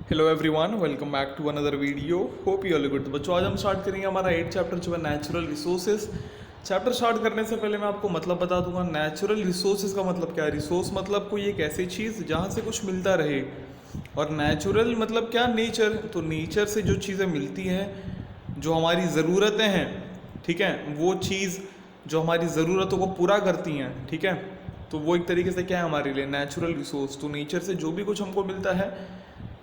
Hello everyone, welcome back to another video. Hope you all good. तो बच्चों, आज हम स्टार्ट करेंगे हमारा 8 चैप्टर जो है नेचुरल रिसोर्सेज। चैप्टर स्टार्ट करने से पहले मैं आपको मतलब बता दूंगा। नेचुरल रिसोर्सेज का मतलब क्या है। रिसोर्स मतलब कोई एक ऐसी चीज़ जहाँ से कुछ मिलता रहे, और नेचुरल मतलब क्या, नेचर। तो नेचर से जो चीज़ें मिलती हैं, जो हमारी ज़रूरतें हैं, ठीक है, वो चीज़ जो हमारी ज़रूरतों को पूरा करती हैं, ठीक है, तो वो एक तरीके से क्या है हमारे लिए नेचुरल रिसोर्स। तो नेचर से जो भी कुछ हमको मिलता है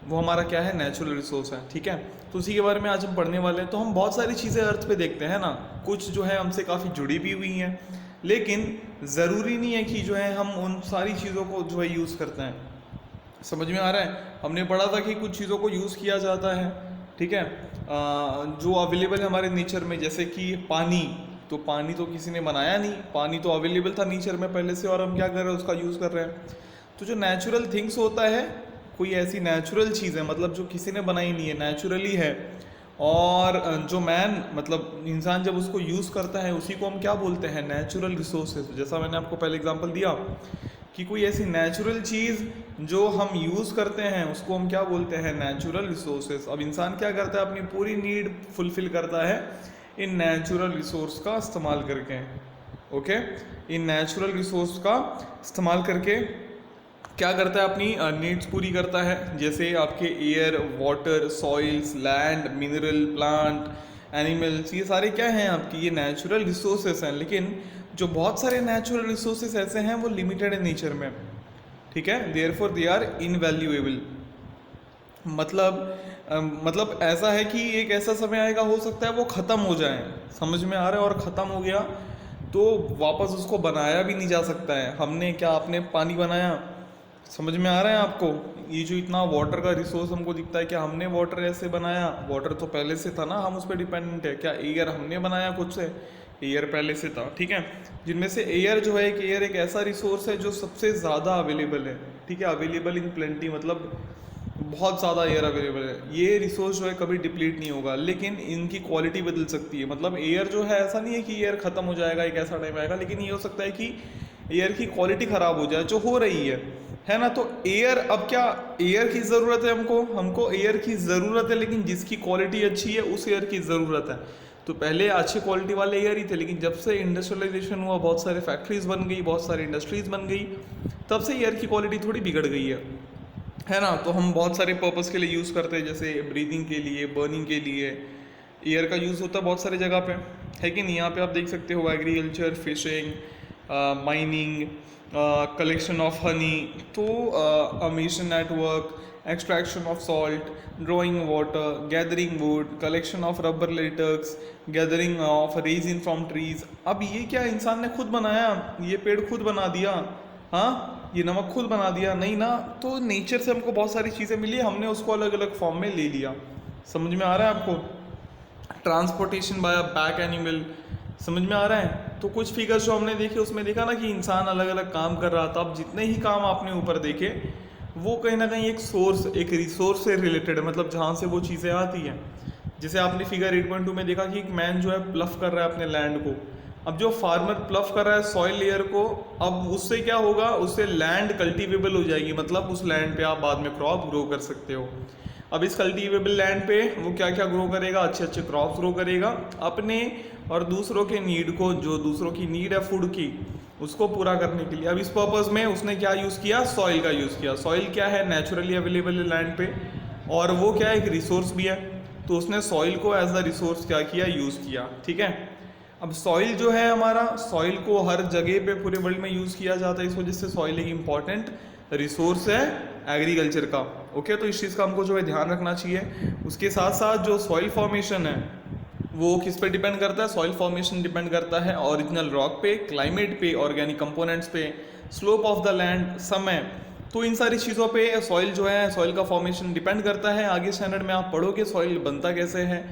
वो हमारा क्या है, नेचुरल रिसोर्स है, ठीक है। तो उसी के बारे में आज हम पढ़ने वाले हैं। तो हम बहुत सारी चीज़ें अर्थ पे देखते हैं ना, कुछ जो है हमसे काफ़ी जुड़ी भी हुई हैं, लेकिन ज़रूरी नहीं है कि जो है हम उन सारी चीज़ों को जो है यूज़ करते हैं। समझ में आ रहा है। हमने पढ़ा था कि कुछ चीज़ों को यूज़ किया जाता है, ठीक है, जो अवेलेबल है हमारे नेचर में, जैसे कि पानी। तो पानी तो किसी ने बनाया नहीं, पानी तो अवेलेबल था नेचर में पहले से, और हम क्या कर रहे हैं, उसका यूज़ कर रहे हैं। तो जो नेचुरल थिंग्स होता है, कोई ऐसी नेचुरल चीज़ है, मतलब जो किसी ने बनाई नहीं है, नेचुरली है, और जो मैन मतलब इंसान जब उसको यूज़ करता है, उसी को हम क्या बोलते हैं, नेचुरल रिसोर्सेज। जैसा मैंने आपको पहले एग्जांपल दिया कि कोई ऐसी नेचुरल चीज़ जो हम यूज़ करते हैं, उसको हम क्या बोलते हैं, नेचुरल रिसोर्सेज। अब इंसान क्या करता है, अपनी पूरी नीड फुलफिल करता है इन नेचुरल रिसोर्स का इस्तेमाल करके। ओके, इन नेचुरल रिसोर्स का इस्तेमाल करके क्या करता है, अपनी नीड्स पूरी करता है। जैसे आपके air, water, soils, land, mineral, plant, animals, ये सारे क्या हैं आपकी, ये नेचुरल रिसोर्सेस हैं। लेकिन जो बहुत सारे नेचुरल रिसोर्सेस ऐसे हैं वो लिमिटेड है नेचर में, ठीक है। Therefore they are invaluable. मतलब ऐसा है कि एक ऐसा समय आएगा, हो सकता है वो ख़त्म हो जाए, समझ में आ रहा है, और ख़त्म हो गया तो वापस उसको बनाया भी नहीं जा सकता है। हमने क्या, आपने पानी बनाया, समझ में आ रहा है आपको। ये जो इतना वाटर का रिसोर्स हमको दिखता है, क्या हमने वाटर ऐसे बनाया, वाटर तो पहले से था ना, हम उस पर डिपेंडेंट है। क्या एयर हमने बनाया खुद से, एयर पहले से था, ठीक है। जिनमें से एयर जो है, एक एयर एक ऐसा रिसोर्स है जो सबसे ज़्यादा अवेलेबल है, ठीक है, अवेलेबल इन प्लेंटी, मतलब बहुत ज़्यादा एयर अवेलेबल है। ये रिसोर्स जो है कभी डिप्लीट नहीं होगा, लेकिन इनकी क्वालिटी बदल सकती है। मतलब एयर जो है, ऐसा नहीं है कि एयर ख़त्म हो जाएगा, एक ऐसा टाइम आएगा, लेकिन ये हो सकता है कि एयर की क्वालिटी ख़राब हो जाए, जो हो रही है ना। तो एयर, अब क्या, एयर की ज़रूरत है हमको, हमको एयर की ज़रूरत है, लेकिन जिसकी क्वालिटी अच्छी है उस एयर की ज़रूरत है। तो पहले अच्छी क्वालिटी वाले एयर ही थे, लेकिन जब से इंडस्ट्रियलाइजेशन हुआ, बहुत सारे फैक्ट्रीज बन गई, बहुत सारी इंडस्ट्रीज बन गई, तब से एयर की क्वालिटी थोड़ी बिगड़ गई है ना। तो हम बहुत सारे पर्पज़ के लिए यूज़ करते हैं, जैसे ब्रीदिंग के लिए, बर्निंग के लिए एयर का यूज़ होता है बहुत सारी जगह पे, है कि नहीं। यहाँ पे आप देख सकते हो agriculture, fishing, mining, collection of honey, तो emission network, extraction of salt, drawing water, gathering wood, collection of rubber latex, gathering of resin from trees. अब ये क्या इंसान ने खुद बनाया, ये पेड़ खुद बना दिया, हाँ, ये नमक खुद बना दिया, नहीं ना। तो नेचर से हमको बहुत सारी चीज़ें मिली, हमने उसको अलग अलग फॉर्म में ले लिया। समझ में आ रहा है आपको। ट्रांसपोर्टेशन बाय बैक एनिमल, समझ में आ रहा है। तो कुछ फिगर्स जो हमने देखे, उसमें देखा ना कि इंसान अलग अलग काम कर रहा था। अब जितने ही काम आपने ऊपर देखे, वो कहीं ना कहीं एक सोर्स, एक रिसोर्स से रिलेटेड है, मतलब जहाँ से वो चीज़ें आती हैं। जैसे आपने फिगर 8.2 में देखा कि एक मैन जो है प्लफ कर रहा है अपने लैंड को। अब जो फार्मर प्लफ कर रहा है सॉइल लेयर को, अब उससे क्या होगा, उससे लैंड कल्टीवेबल हो जाएगी, मतलब उस लैंड पे आप बाद में क्रॉप ग्रो कर सकते हो। अब इस कल्टीवेबल लैंड पे वो क्या क्या ग्रो करेगा, अच्छे अच्छे क्रॉप्स ग्रो करेगा अपने और दूसरों के नीड को, जो दूसरों की नीड है फूड की, उसको पूरा करने के लिए। अब इस पर्पज़ में उसने क्या यूज़ किया, सॉइल का यूज़ किया। सॉइल क्या है, नेचुरली अवेलेबल है लैंड पे, और वो क्या है, एक रिसोर्स भी है। तो उसने सॉइल को एज अ रिसोर्स क्या किया, यूज़ किया, ठीक है। अब सॉइल जो है हमारा, सॉइल को हर जगह पे पूरे वर्ल्ड में यूज़ किया जाता है, इस वजह से सॉइल एक इम्पॉर्टेंट रिसोर्स है एग्रीकल्चर का। ओके, तो इस चीज़ का हमको जो है ध्यान रखना चाहिए। उसके साथ साथ जो सॉइल फॉर्मेशन है, वो किस पे डिपेंड करता है, सॉइल फॉर्मेशन डिपेंड करता है ओरिजिनल रॉक पे, क्लाइमेट पे, ऑर्गेनिक कंपोनेंट्स पे, स्लोप ऑफ द लैंड, समय। तो इन सारी चीज़ों पे सॉइल जो है, सॉइल का फॉर्मेशन डिपेंड करता है। आगे स्टैंडर्ड में आप पढ़ोगे सॉइल बनता कैसे है।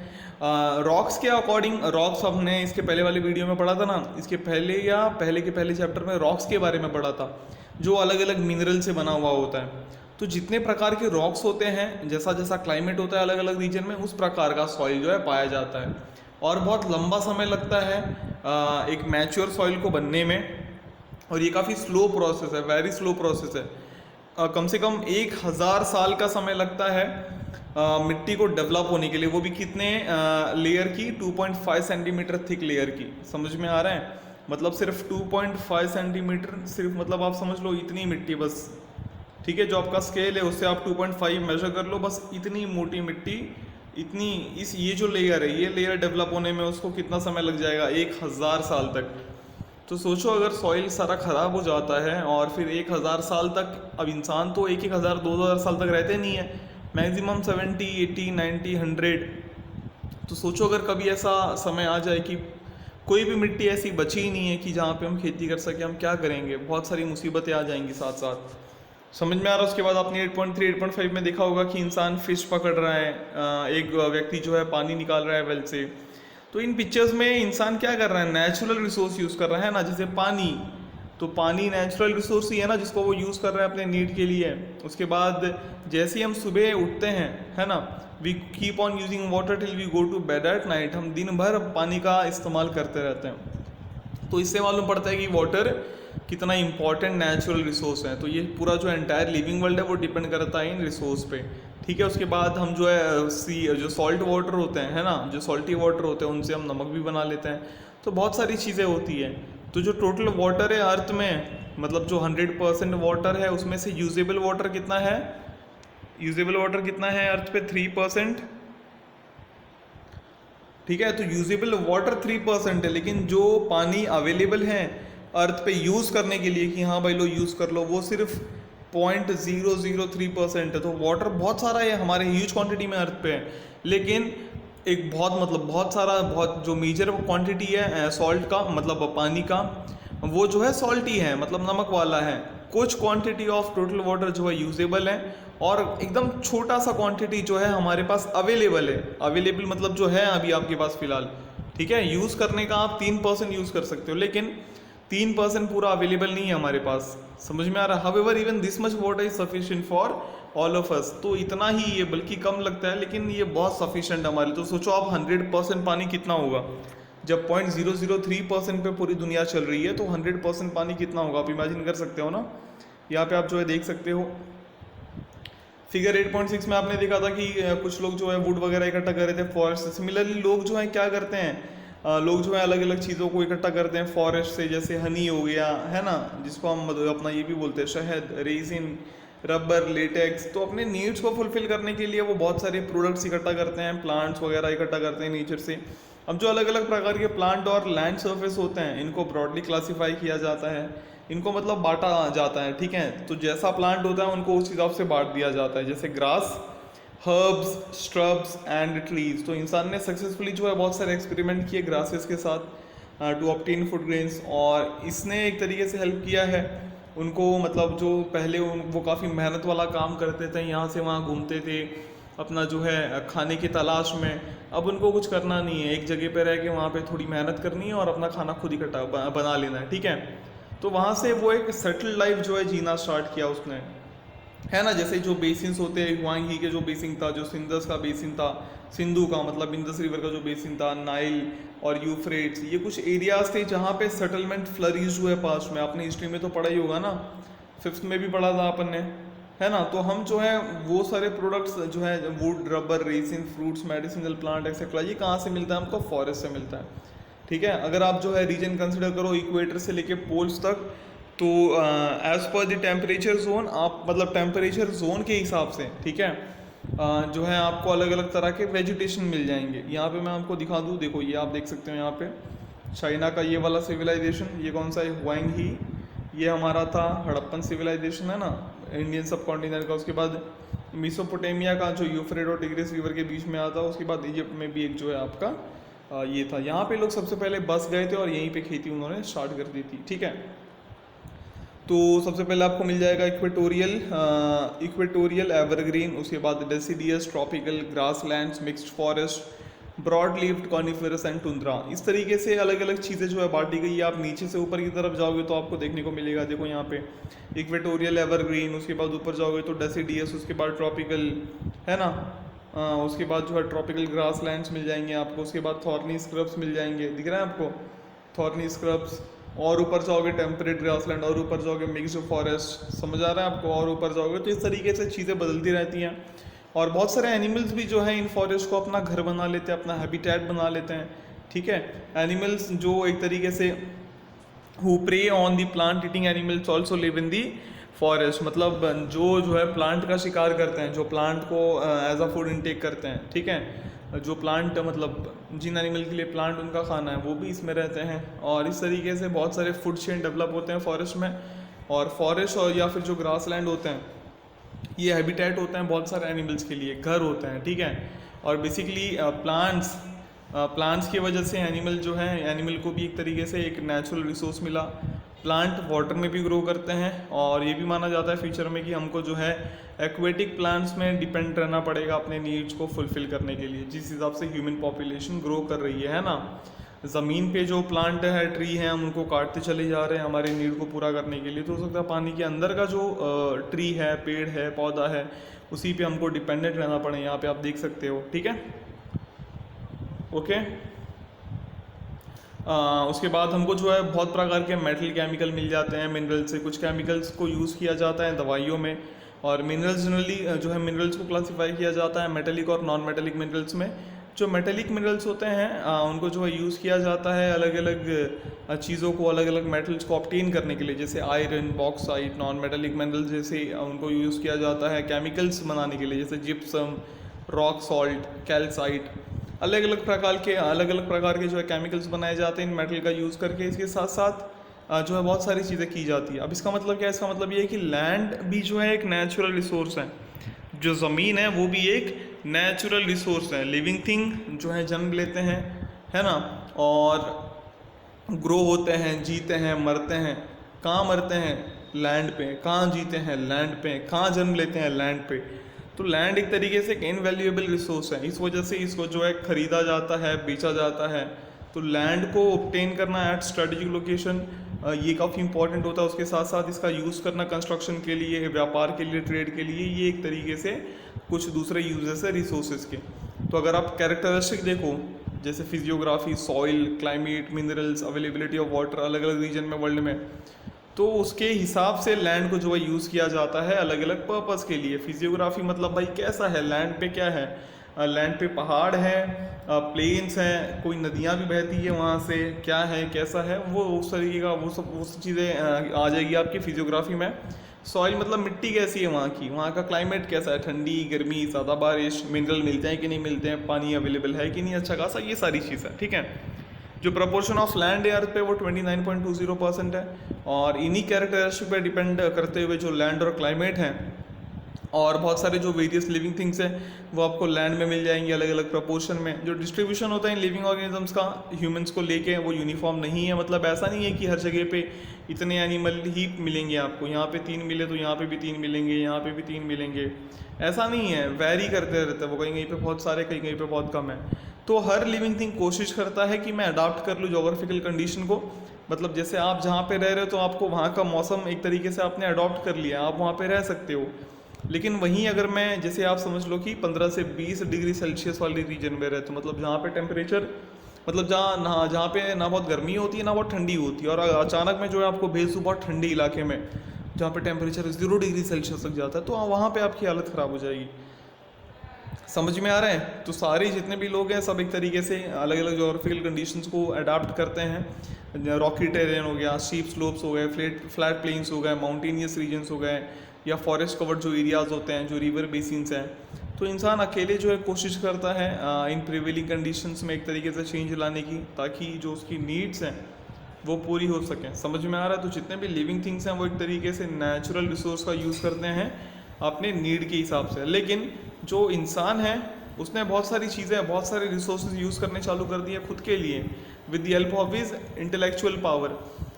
रॉक्स के अकॉर्डिंग, रॉक्स हमने इसके पहले वाली वीडियो में पढ़ा था ना, इसके पहले या पहले के पहले चैप्टर में रॉक्स के बारे में पढ़ा था, जो अलग अलग मिनरल से बना हुआ होता है। तो जितने प्रकार के रॉक्स होते हैं, जैसा जैसा क्लाइमेट होता है अलग अलग रीजन में, उस प्रकार का सॉइल जो है पाया जाता है, और बहुत लंबा समय लगता है एक मैच्योर सॉइल को बनने में, और ये काफ़ी स्लो प्रोसेस है, वेरी स्लो प्रोसेस है। कम से कम 1000 साल का समय लगता है मिट्टी को डेवलप होने के लिए, वो भी कितने लेयर की, 2.5 सेंटीमीटर थिक लेयर की। समझ में आ रहा है? मतलब सिर्फ 2.5 सेंटीमीटर, सिर्फ मतलब आप समझ लो इतनी मिट्टी बस, ठीक है, जो आपका स्केल है उससे आप 2.5 मेजर कर लो, बस इतनी मोटी मिट्टी, इतनी इस ये जो लेयर है, ये लेयर डेवलप होने में उसको कितना समय लग जाएगा, 1000 साल तक। तो सोचो अगर सॉइल सारा खराब हो जाता है और फिर 1000 साल तक, अब इंसान तो 1000 2000 साल तक रहते नहीं है, मैक्सिमम 70 80 90 100। तो सोचो अगर कभी ऐसा समय आ जाए कि कोई भी मिट्टी ऐसी बची ही नहीं है कि जहाँ पे हम खेती कर सके, हम क्या करेंगे? बहुत सारी मुसीबतें आ जाएंगी साथ साथ। समझ में आ रहा है? उसके बाद आपने 8.3 8.5 में देखा होगा कि इंसान फिश पकड़ रहा है, एक व्यक्ति जो है पानी निकाल रहा है वेल से। तो इन पिक्चर्स में इंसान क्या कर रहा है? नेचुरल रिसोर्स यूज़ कर रहा है ना, जैसे पानी। तो पानी नेचुरल रिसोर्स ही है ना, जिसको वो यूज़ कर रहा है अपने नीड के लिए। उसके बाद जैसे ही हम सुबह उठते हैं, है ना, we keep on using water till we go to bed at night, हम दिन भर पानी का इस्तेमाल करते रहते हैं। तो इससे मालूम पड़ता है कि वाटर कितना इंपॉर्टेंट नेचुरल रिसोर्स है। तो ये पूरा जो एंटायर लिविंग वर्ल्ड है वो डिपेंड करता है इन रिसोर्स पे, ठीक है। उसके बाद हम जो है जो सॉल्ट वाटर होते हैं, है ना, जो सॉल्टी वाटर होते हैं, उनसे हम नमक भी बना लेते हैं। तो बहुत सारी चीज़ें होती हैं। तो जो टोटल वाटर है अर्थ में, मतलब जो 100% वाटर है, उसमें से यूजेबल वाटर कितना है? यूजेबल वाटर कितना है अर्थ पे? 3%, ठीक है। तो यूजेबल वाटर 3% है, लेकिन जो पानी अवेलेबल है अर्थ पे यूज़ करने के लिए कि हाँ भाई लो यूज़ कर लो, वो सिर्फ 0.003% है। तो वाटर बहुत सारा है हमारे, ह्यूज क्वांटिटी में अर्थ पे है, लेकिन एक बहुत सारा, बहुत जो मेजर क्वांटिटी है सॉल्ट का, मतलब पानी का, वो जो है सॉल्टी है, मतलब नमक वाला है। कुछ क्वांटिटी ऑफ टोटल वाटर जो है यूजेबल है, और एकदम छोटा सा क्वांटिटी जो है हमारे पास अवेलेबल है। अवेलेबल मतलब जो है अभी आपके पास फिलहाल, ठीक है। यूज़ करने का आप 3% यूज़ कर सकते हो, लेकिन 3% पूरा अवेलेबल नहीं है हमारे पास। समझ में आ रहा है? However even this much water is sufficient for all of us. तो इतना ही, ये बल्कि कम लगता है, लेकिन ये बहुत सफिशिएंट हमारे। तो सोचो आप 100% पानी कितना होगा? जब 0.003% पे पूरी दुनिया चल रही है, तो 100% पानी कितना होगा? आप इमेजिन कर सकते हो ना। यहाँ पे आप जो है देख सकते हो फिगर 8.6 में आपने देखा था कि कुछ लोग जो है वुड वगैरह इकट्ठा कर रहे थे फॉरेस्ट से। सिमिलरली लोग जो है क्या करते हैं, लोग जो है अलग अलग चीज़ों को इकट्ठा करते हैं फॉरेस्ट से, जैसे हनी हो गया, है ना, जिसको हम अपना ये भी बोलते हैं शहद, रेजिन, रबर, लेटेक्स। तो अपने नीड्स को फुलफिल करने के लिए वो बहुत सारे प्रोडक्ट्स इकट्ठा करते हैं, प्लांट्स वगैरह इकट्ठा करते हैं नेचर से। अब जो अलग अलग प्रकार के प्लांट और लैंड सर्फेस होते हैं, इनको ब्रॉडली क्लासीफाई किया जाता है, इनको मतलब बांटा जाता है, ठीक है। तो जैसा प्लांट होता है उनको उस हिसाब से बांट दिया जाता है, जैसे ग्रास, हर्ब्स, स्ट्रब्स एंड ट्रीज। तो इंसान ने सक्सेसफुली जो है बहुत सारे एक्सपेरिमेंट किए ग्रासेस के साथ टू ऑब्टेन फूड ग्रेन्स, और इसने एक तरीके से हेल्प किया है उनको, मतलब जो पहले वो काफ़ी मेहनत वाला काम करते थे, यहाँ से वहाँ घूमते थे अपना जो है खाने की तलाश में। अब उनको कुछ करना नहीं है, एक जगह पे रह के वहाँ पे थोड़ी मेहनत करनी है और अपना खाना खुद इकट्ठा बना लेना है, ठीक है। तो वहाँ से वो एक सेटल्ड लाइफ जो है जीना स्टार्ट किया उसने, है ना। जैसे जो बेसिन्स होते हैं, हुआंग ही के जो बेसिन था, जो सिंधस का बेसिन था, सिंधु का मतलब इंदस रिवर का जो बेसिन था, नाइल और यूफ्रेट्स, ये कुछ एरियाज थे जहाँ पे सेटलमेंट फ्लरिश हुए पास्ट में। आपने हिस्ट्री में तो पढ़ा ही होगा ना, 5th में भी पढ़ा था अपन ने, है ना। तो हम जो है वो सारे प्रोडक्ट्स जो है wood, rubber, resin, fruits, medicinal plant etcetera, ये कहाँ से मिलता है हमको? फॉरेस्ट से मिलता है, ठीक है। अगर आप जो है रीजन कंसिडर करो इक्वेटर से लेके पोल्स तक, तो as per the temperature zone, आप मतलब टेम्परेचर जोन के हिसाब से, ठीक है, जो है आपको अलग अलग तरह के वेजिटेशन मिल जाएंगे। यहाँ पे मैं आपको दिखा दूँ, देखो ये आप देख सकते हो यहाँ पे चाइना का ये वाला सिविलाइजेशन, ये कौन सा है? हुआंग ही। ये हमारा था हड़प्पन सिविलाइजेशन, है ना, इंडियन सब कॉन्टिनेंट का। उसके बाद मेसोपोटामिया का जो यूफ्रेट और टिग्रिस रिवर के बीच में आता है। उसके बाद इजिप्ट में भी एक जो है आपका ये था। यहाँ पे लोग सबसे पहले बस गए थे और यहीं पे खेती उन्होंने स्टार्ट कर दी थी, ठीक है। तो सबसे पहले आपको मिल जाएगा इक्वेटोरियल एवरग्रीन, उसके बाद deciduous, tropical, grasslands, mixed forest, broad leaved coniferous and tundra. इस तरीके से अलग अलग चीज़ें जो है बांटी गई है। आप नीचे से ऊपर की तरफ जाओगे तो आपको देखने को मिलेगा, देखो यहाँ पे इक्वेटोरियल एवरग्रीन, उसके बाद ऊपर जाओगे तो डेसिडियस, उसके बाद ट्रॉपिकल, है ना, उसके बाद जो है ट्रॉपिकल ग्रासलैंड्स मिल जाएंगे आपको। उसके बाद थॉर्नी स्क्रब्स मिल जाएंगे, दिख रहा है आपको, थॉर्नी स्क्रब्स। और ऊपर जाओगे टेम्परेट ग्रासलैंड, और ऊपर जाओगे मिक्स्ड फॉरेस्ट, समझ आ रहा है आपको, और ऊपर जाओगे तो इस तरीके से चीज़ें बदलती रहती हैं। और बहुत सारे एनिमल्स भी जो है इन फॉरेस्ट को अपना घर बना लेते हैं, अपना हैबिटेट बना लेते हैं, ठीक है। एनिमल्स जो एक तरीके से who prey on the plant eating animals also live in the forest, मतलब जो है प्लांट का शिकार करते हैं, जो प्लांट को एज अ फूड इनटेक करते हैं, ठीक है, जो प्लांट मतलब जिन एनिमल के लिए प्लांट उनका खाना है वो भी इसमें रहते हैं। और इस तरीके से बहुत सारे फूड चेन डेवलप होते हैं फॉरेस्ट में। और फॉरेस्ट और या फिर जो ग्रास लैंड होते हैं ये हैबिटेट होते हैं बहुत सारे एनिमल्स के लिए, घर होते हैं, ठीक है। और बेसिकली प्लांट्स की वजह से एनिमल जो है, एनिमल को भी एक तरीके से एक नेचुरल रिसोर्स मिला। प्लांट वाटर में भी ग्रो करते हैं और ये भी माना जाता है फ्यूचर में कि हमको जो है एक्वेटिक प्लांट्स में डिपेंड रहना पड़ेगा अपने नीड्स को फुलफिल करने के लिए, जिस हिसाब से ह्यूमन पॉपुलेशन ग्रो कर रही है ना। ज़मीन पे जो प्लांट है, ट्री है, हम उनको काटते चले जा रहे हैं हमारे नीड को पूरा करने के लिए। तो हो सकता है पानी के अंदर का जो ट्री है, पेड़ है, पौधा है, उसी पे हमको डिपेंडेंट रहना पड़े। यहाँ पे आप देख सकते हो, ठीक है, ओके। उसके बाद हमको जो है बहुत प्रकार के मेटल केमिकल मिल जाते हैं मिनरल से। कुछ केमिकल्स को यूज़ किया जाता है दवाइयों में। और मिनरल्स जनरली जो है मिनरल्स को क्लासिफाई किया जाता है मेटेलिक और नॉन मेटेलिक मिनरल्स में। जो मेटेलिक मिनरल्स होते हैं उनको जो है यूज़ किया जाता है अलग अलग चीज़ों को, अलग अलग मेटल्स को ऑब्टेन करने के लिए, जैसे iron, bauxite. Non metallic minerals जैसे उनको यूज़ किया जाता है केमिकल्स बनाने के लिए, जैसे जिप्सम, रॉक सॉल्ट, कैल्साइट। अलग अलग प्रकार के जो है केमिकल्स बनाए जाते हैं इन मेटल का यूज़ करके। इसके साथ साथ जो है बहुत सारी चीज़ें की जाती है। अब इसका मतलब क्या है? इसका मतलब ये है कि लैंड भी जो है एक नेचुरल रिसोर्स है, जो ज़मीन है वो भी एक नेचुरल रिसोर्स है। लिविंग थिंग जो है जन्म लेते हैं, है ना, और ग्रो होते हैं, जीते हैं, मरते हैं। कहाँ मरते हैं? लैंड पे। कहाँ जीते हैं? लैंड पे। कहाँ जन्म लेते हैं? लैंड पे। तो लैंड एक तरीके से एक इनवैल्यूएबल रिसोर्स है, इस वजह से इसको जो है खरीदा जाता है, बेचा जाता है। तो लैंड को ऑब्टेन करना एट स्ट्रेटेजिक लोकेशन ये काफ़ी इंपॉर्टेंट होता है। उसके साथ साथ इसका यूज़ करना कंस्ट्रक्शन के लिए, व्यापार के लिए, ट्रेड के लिए, ये एक तरीके से कुछ दूसरे यूजेस है रिसोर्सेज के। तो अगर आप कैरेक्टरिस्टिक देखो, जैसे physiography, soil, climate, minerals, availability of water अलग अलग रीजन में वर्ल्ड में, तो उसके हिसाब से लैंड को जो है यूज़ किया जाता है अलग अलग पर्पस के लिए। फिजियोग्राफी मतलब भाई कैसा है लैंड पे, क्या है लैंड पे, पहाड़ है, प्लेन्स हैं, कोई नदियाँ भी बहती है वहाँ से, क्या है, कैसा है, वो उस तरीके का वो सब चीज़ें आ जाएगी आपकी फिजियोग्राफी में। सॉइल मतलब मिट्टी कैसी है वहाँ की, वहाँ का क्लाइमेट कैसा है, ठंडी, गर्मी, ज़्यादा बारिश, मिनरल मिलते हैं कि नहीं मिलते हैं, पानी अवेलेबल है कि नहीं अच्छा खासा, ये सारी चीज़ें, ठीक है। जो प्रपोर्शन ऑफ लैंड अर्थ पे वो 29.20% है। और इन्हीं कैरेक्टरिस्टिक पे डिपेंड करते हुए जो लैंड और क्लाइमेट हैं और बहुत सारे जो वेरियस लिविंग थिंग्स हैं वो आपको लैंड में मिल जाएंगे अलग अलग प्रपोर्शन में। जो डिस्ट्रीब्यूशन होता है इन लिविंग ऑर्गेनिजम्स का ह्यूमंस को लेके वो यूनिफॉर्म नहीं है। मतलब ऐसा नहीं है कि हर जगह पे इतने एनिमल ही मिलेंगे आपको, यहाँ पे 3 मिले तो यहाँ पे भी 3 मिलेंगे, यहाँ पे भी 3 मिलेंगे, ऐसा नहीं है। वैरी करते रहते हैं वो, कहीं कहीं पे बहुत सारे, कहीं कहीं पे बहुत कम है। तो हर लिविंग थिंग कोशिश करता है कि मैं अडाप्ट कर लूँ जोग्राफिकल कंडीशन को। मतलब जैसे आप जहाँ पे रह रहे हो तो आपको वहाँ का मौसम एक तरीके से आपने अडॉप्ट कर लिया, आप वहाँ पे रह सकते हो। लेकिन वहीं अगर मैं, जैसे आप समझ लो कि 15 से 20 डिग्री सेल्सियस वाली रीजन में रहते हो, मतलब जहाँ पे टेम्परेचर, मतलब जहाँ पे ना बहुत गर्मी होती है ना बहुत ठंडी होती है, और अचानक में जो है आपको भेज दूँ बहुत ठंडी इलाके में जहाँ पे टेम्परेचर 0 डिग्री सेल्सियस तक जाता है, तो वहाँ पे आपकी हालत ख़राब हो जाएगी। समझ में आ रहा है? तो सारे जितने भी लोग हैं सब एक तरीके से अलग अलग जोग्राफिकल कंडीशंस को अडाप्ट करते हैं। रॉकी टेरेन हो गया, स्टीप स्लोप्स हो गए, फ्लैट प्लेन्स हो गए, माउंटेनियस रीजन्स हो गए, या फॉरेस्ट कवर्ड जो एरियाज़ होते हैं, जो रिवर बेसिन्स हैं। तो इंसान अकेले जो है कोशिश करता है इन प्रिवेलिंग कंडीशंस में एक तरीके से चेंज लाने की, ताकि जो उसकी नीड्स हैं वो पूरी हो सकें। समझ में आ रहा है? तो जितने भी लिविंग थिंग्स हैं वो एक तरीके से नेचुरल रिसोर्स का यूज़ करते हैं अपने नीड के हिसाब से। लेकिन जो इंसान है उसने बहुत सारी चीज़ें, बहुत सारे रिसोर्सेज यूज़ करने चालू कर दिए खुद के लिए with the help of his intellectual power.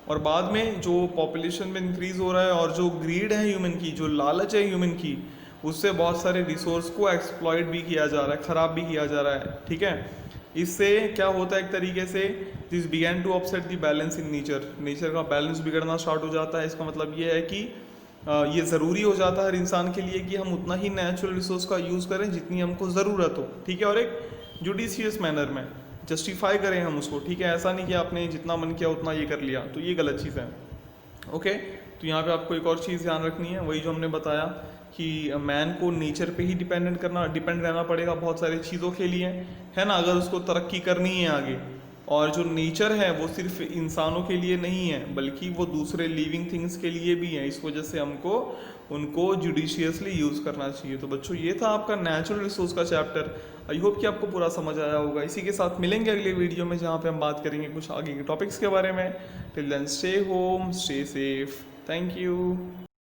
और बाद में जो पॉपुलेशन में इंक्रीज़ हो रहा है और जो ग्रीड है ह्यूमन की, जो लालच है ह्यूमन की, उससे बहुत सारे रिसोर्स को एक्सप्लॉइट भी किया जा रहा है, ख़राब भी किया जा रहा है, ठीक है। इससे क्या होता है एक तरीके से, this began to upset the balance in nature. Nature का बैलेंस बिगड़ना स्टार्ट हो जाता है। इसका मतलब ये है कि ये ज़रूरी हो जाता है हर इंसान के लिए कि हम उतना ही नेचुरल रिसोर्स का यूज़ करें जितनी हमको ज़रूरत हो, ठीक है, और एक जुडिशियस मैनर में। जस्टिफाई करें हम उसको, ठीक है। ऐसा नहीं कि आपने जितना मन किया उतना ये कर लिया, तो ये गलत चीज़ है। ओके, तो यहाँ पे आपको एक और चीज़ ध्यान रखनी है, वही जो हमने बताया कि मैन को नेचर पे ही डिपेंड रहना पड़ेगा बहुत सारी चीज़ों के लिए, है ना, अगर उसको तरक्की करनी है आगे। और जो नेचर है वो सिर्फ इंसानों के लिए नहीं है, बल्कि वो दूसरे लिविंग थिंग्स के लिए भी है। इस वजह से हमको उनको जुडिशियसली यूज़ करना चाहिए। तो बच्चों, ये था आपका नेचुरल रिसोर्स का चैप्टर। आई होप कि आपको पूरा समझ आया होगा। इसी के साथ मिलेंगे अगले वीडियो में, जहाँ पे हम बात करेंगे कुछ आगे के टॉपिक्स के बारे में। Till then, stay home, stay safe, thank you.